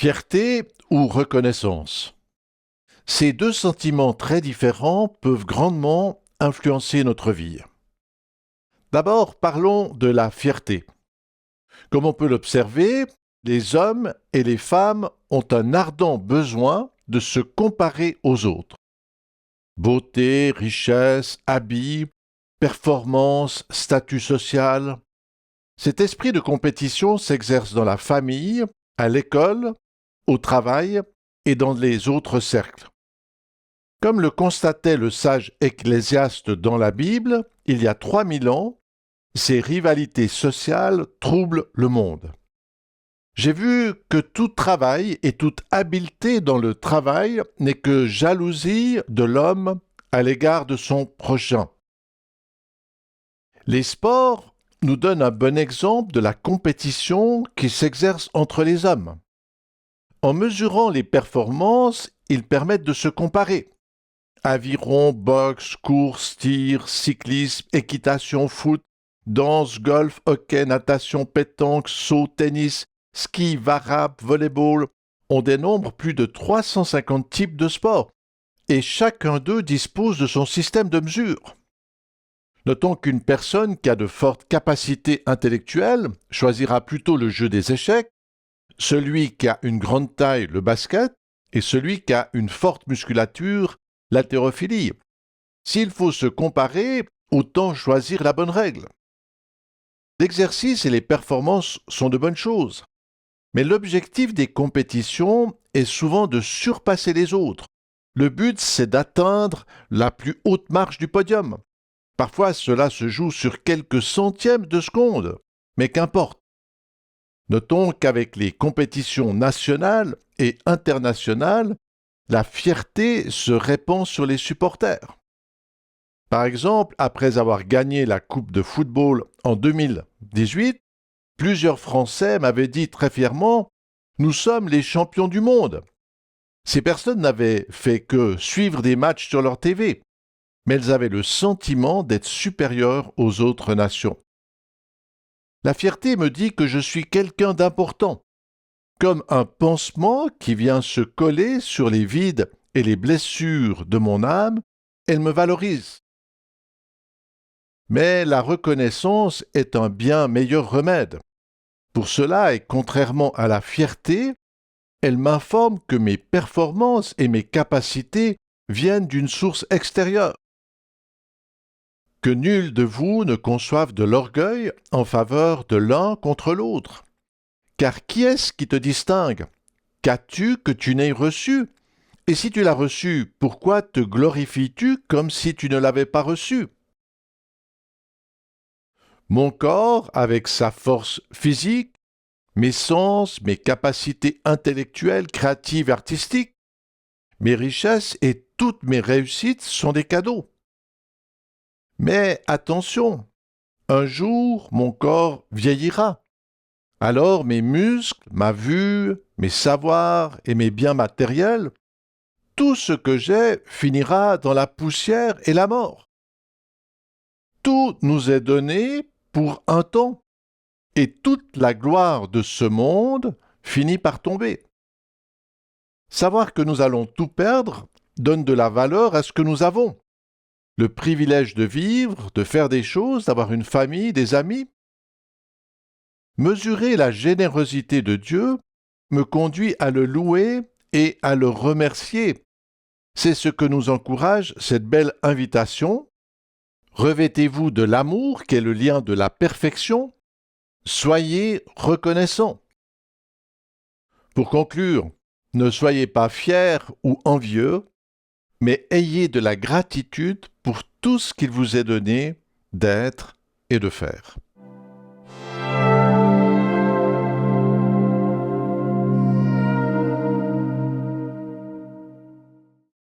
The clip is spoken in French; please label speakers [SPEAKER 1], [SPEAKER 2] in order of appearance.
[SPEAKER 1] Fierté ou reconnaissance. Ces deux sentiments très différents peuvent grandement influencer notre vie. D'abord, parlons de la fierté. Comme on peut l'observer, les hommes et les femmes ont un ardent besoin de se comparer aux autres. Beauté, richesse, habits, performance, statut social. Cet esprit de compétition s'exerce dans la famille, à l'école, au travail et dans les autres cercles. Comme le constatait le sage Ecclésiaste dans la Bible, il y a 3000 ans, ces rivalités sociales troublent le monde. J'ai vu que tout travail et toute habileté dans le travail n'est que jalousie de l'homme à l'égard de son prochain. Les sports nous donnent un bon exemple de la compétition qui s'exerce entre les hommes. En mesurant les performances, ils permettent de se comparer. Aviron, boxe, course, tir, cyclisme, équitation, foot, danse, golf, hockey, natation, pétanque, saut, tennis, ski, varap, volleyball. On dénombre plus de 350 types de sports et chacun d'eux dispose de son système de mesure. Notons qu'une personne qui a de fortes capacités intellectuelles choisira plutôt le jeu des échecs, celui qui a une grande taille, le basket, et celui qui a une forte musculature, l'haltérophilie. S'il faut se comparer, autant choisir la bonne règle. L'exercice et les performances sont de bonnes choses, mais l'objectif des compétitions est souvent de surpasser les autres. Le but, c'est d'atteindre la plus haute marche du podium. Parfois, cela se joue sur quelques centièmes de seconde, mais qu'importe. Notons qu'avec les compétitions nationales et internationales, la fierté se répand sur les supporters. Par exemple, après avoir gagné la Coupe de football en 2018, plusieurs Français m'avaient dit très fièrement « Nous sommes les champions du monde ». Ces personnes n'avaient fait que suivre des matchs sur leur TV, mais elles avaient le sentiment d'être supérieures aux autres nations. La fierté me dit que je suis quelqu'un d'important, comme un pansement qui vient se coller sur les vides et les blessures de mon âme, elle me valorise. Mais la reconnaissance est un bien meilleur remède. Pour cela, et contrairement à la fierté, elle m'informe que mes performances et mes capacités viennent d'une source extérieure. Que nul de vous ne conçoive de l'orgueil en faveur de l'un contre l'autre. Car qui est-ce qui te distingue? Qu'as-tu que tu n'aies reçu? Et si tu l'as reçu, pourquoi te glorifies-tu comme si tu ne l'avais pas reçu? Mon corps, avec sa force physique, mes sens, mes capacités intellectuelles, créatives, artistiques, mes richesses et toutes mes réussites sont des cadeaux. Mais attention, un jour mon corps vieillira. Alors mes muscles, ma vue, mes savoirs et mes biens matériels, tout ce que j'ai finira dans la poussière et la mort. Tout nous est donné pour un temps, et toute la gloire de ce monde finit par tomber. Savoir que nous allons tout perdre donne de la valeur à ce que nous avons. Le privilège de vivre, de faire des choses, d'avoir une famille, des amis. Mesurer la générosité de Dieu me conduit à le louer et à le remercier. C'est ce que nous encourage cette belle invitation. Revêtez-vous de l'amour qui est le lien de la perfection. Soyez reconnaissants. Pour conclure, ne soyez pas fiers ou envieux, mais ayez de la gratitude pour tout ce qu'il vous est donné d'être et de faire.